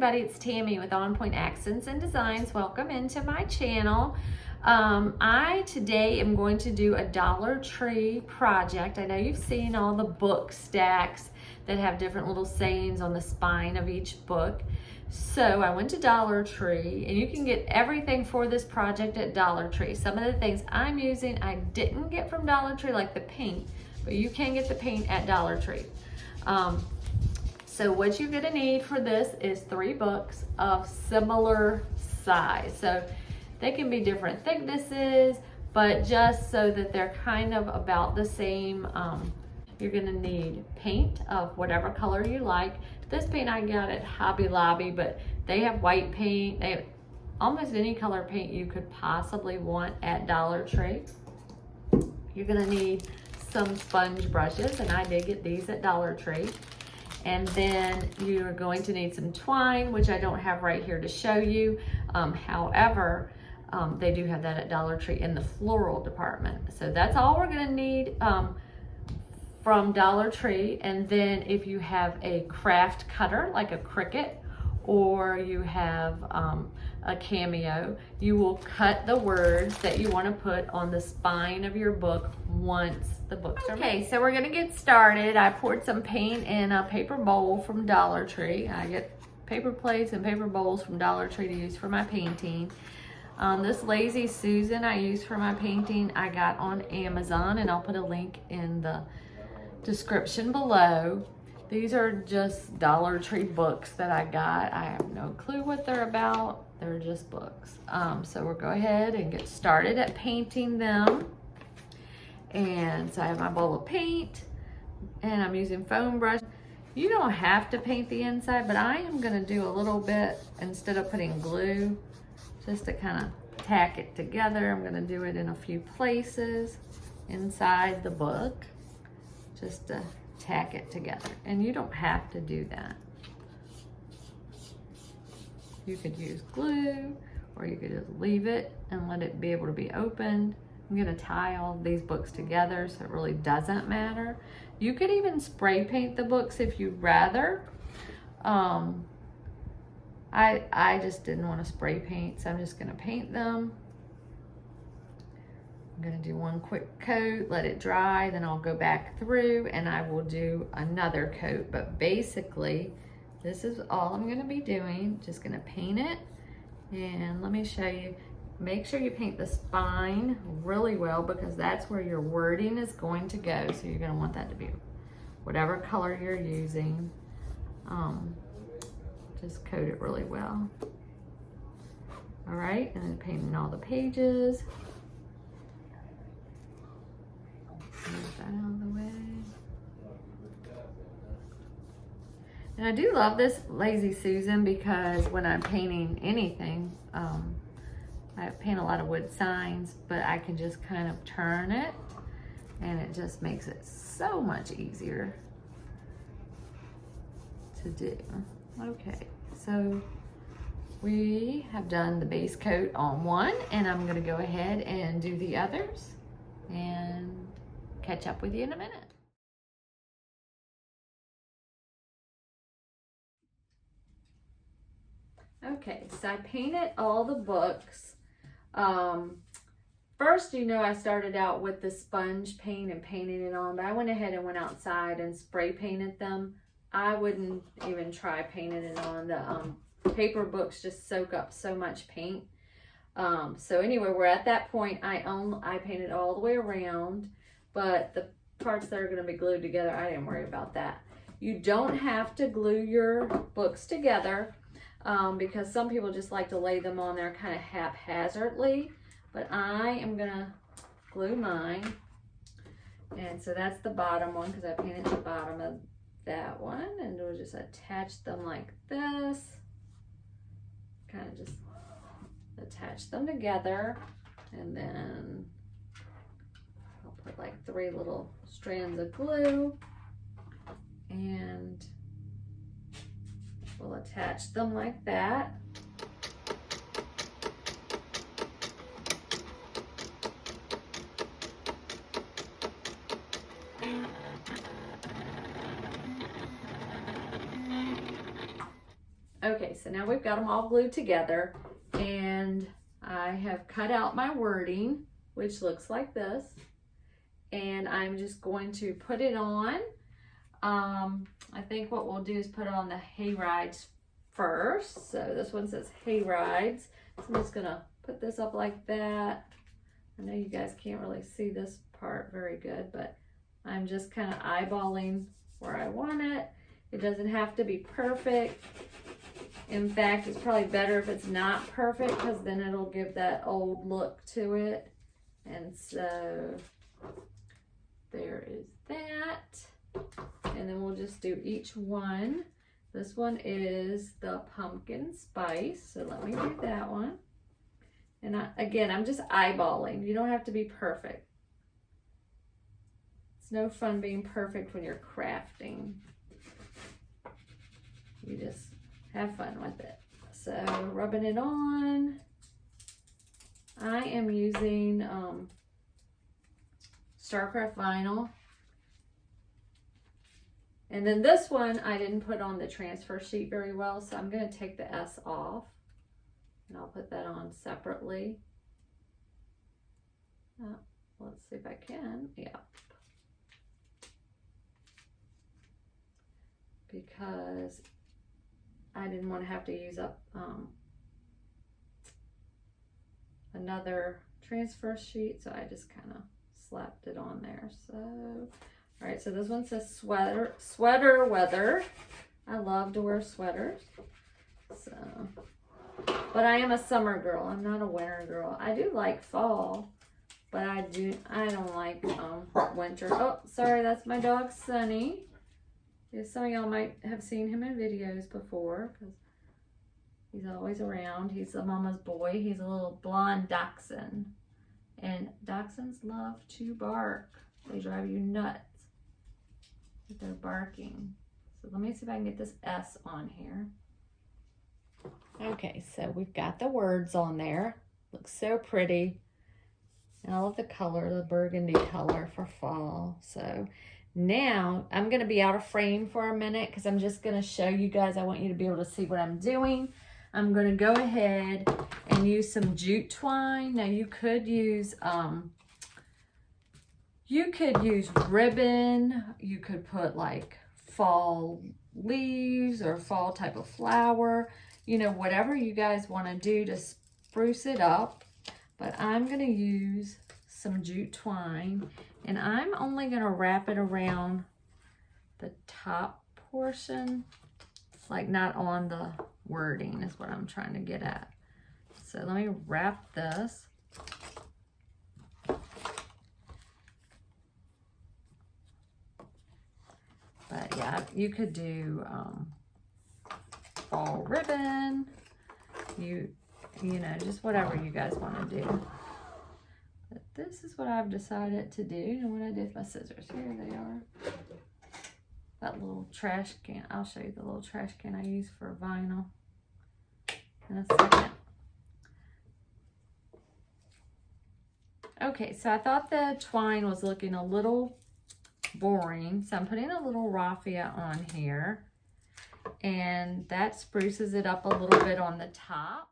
everybody, it's Tammy with On Point Accents and Designs. Welcome into my channel. I today am going to do a Dollar Tree project. I know you've seen all the book stacks that have different little sayings on the spine of each book. So I went to Dollar Tree, and you can get everything for this project at Dollar Tree. Some of the things I'm using I didn't get from Dollar Tree, like the paint, but you can get the paint at Dollar Tree. So what you're gonna need for this is 3 books of similar size. So they can be different thicknesses, but just so that they're kind of about the same, you're gonna need paint of whatever color you like. This paint I got at Hobby Lobby, but they have white paint. They have almost any color paint you could possibly want at Dollar Tree. You're gonna need some sponge brushes, and I did get these at Dollar Tree. And then you're going to need some twine, which I don't have right here to show you. However, they do have that at Dollar Tree in the floral department. So that's all we're gonna need from Dollar Tree. And then if you have a craft cutter, like a Cricut, or you have a Cameo, you will cut the words that you want to put on the spine of your book once the books are made. Okay, so we're gonna get started. I poured some paint in a paper bowl from Dollar Tree. I get paper plates and paper bowls from Dollar Tree to use for my painting. This Lazy Susan I use for my painting I got on Amazon, and I'll put a link in the description below. These are just Dollar Tree books that I got. I have no clue what they're about. They're just books. So we'll go ahead and get started at painting them. And so I have my bowl of paint, and I'm using foam brush. You don't have to paint the inside, but I am gonna do a little bit instead of putting glue, just to kind of tack it together. I'm gonna do it in a few places inside the book, just to tack it together. And you don't have to do that. You could use glue, or you could just leave it and let it be able to be opened. I'm gonna tie all of these books together, so it really doesn't matter. You could even spray paint the books if you'd rather. I just didn't want to spray paint, so I'm just gonna paint them. I'm gonna do one quick coat, let it dry, then I'll go back through and I will do another coat. But basically, this is all I'm gonna be doing. Just gonna paint it, and let me show you. Make sure you paint the spine really well, because that's where your wording is going to go. So you're gonna want that to be whatever color you're using. Just coat it really well. All right, and then painting all the pages. Move that out of the way. And I do love this Lazy Susan, because when I'm painting anything, I paint a lot of wood signs, but I can just kind of turn it, and it just makes it so much easier to do. Okay, so we have done the base coat on one, and I'm gonna go ahead and do the others and catch up with you in a minute. Okay, so I painted all the books. First, I started out with the sponge paint and painting it on, but I went ahead and went outside and spray painted them. I wouldn't even try painting it on. The paper books just soak up so much paint. So anyway, we're at that point. I painted all the way around, but the parts that are going to be glued together, I didn't worry about that. You don't have to glue your books together, because some people just like to lay them on there kind of haphazardly, but I am gonna glue mine. And so that's the bottom one, because I painted the bottom of that one, and we'll just attach them like this. Kind of just attach them together, and then I'll put like 3 little strands of glue, and we'll attach them like that. Okay, so now we've got them all glued together, and I have cut out my wording, which looks like this, and I'm just going to put it on. I think what we'll do is put it on the hay rides first. So this one says hay rides. So I'm just gonna put this up like that. I know you guys can't really see this part very good, but I'm just kind of eyeballing where I want it. It doesn't have to be perfect. In fact, it's probably better if it's not perfect, because then it'll give that old look to it. And so there is that. And then we'll just do each one. This one is the pumpkin spice, so let me do that one. And again, I'm just eyeballing. You don't have to be perfect. It's no fun being perfect when you're crafting. You just have fun with it. So rubbing it on. I am using Starcraft vinyl. And then this one, I didn't put on the transfer sheet very well, so I'm going to take the S off. And I'll put that on separately. Let's see if I can. Yeah. Because I didn't want to have to use up another transfer sheet, so I just kind of slapped it on there. So, all right, so this one says sweater weather. I love to wear sweaters. So, but I am a summer girl. I'm not a winter girl. I do like fall, but I don't like winter. Oh, sorry, that's my dog Sunny. Some of y'all might have seen him in videos before, because he's always around. He's a mama's boy. He's a little blonde dachshund. And dachshunds love to bark. They drive you nuts with their barking. So let me see if I can get this S on here. Okay, so we've got the words on there. Looks so pretty. And I love the color, the burgundy color for fall. So now I'm going to be out of frame for a minute, because I'm just going to show you guys. I want you to be able to see what I'm doing. I'm going to go ahead and use some jute twine. Now you could use ribbon. You could put like fall leaves or fall type of flower. You know, whatever you guys want to do to spruce it up. But I'm going to use some jute twine, and I'm only going to wrap it around the top portion, like not on the wording is what I'm trying to get at. So let me wrap this. But yeah, you could do fall ribbon, you know, just whatever you guys want to do. But this is what I've decided to do. And what I did with my scissors, here they are. That little trash can, I'll show you the little trash can I use for vinyl in a second. Okay, so I thought the twine was looking a little boring, so I'm putting a little raffia on here, and that spruces it up a little bit on the top.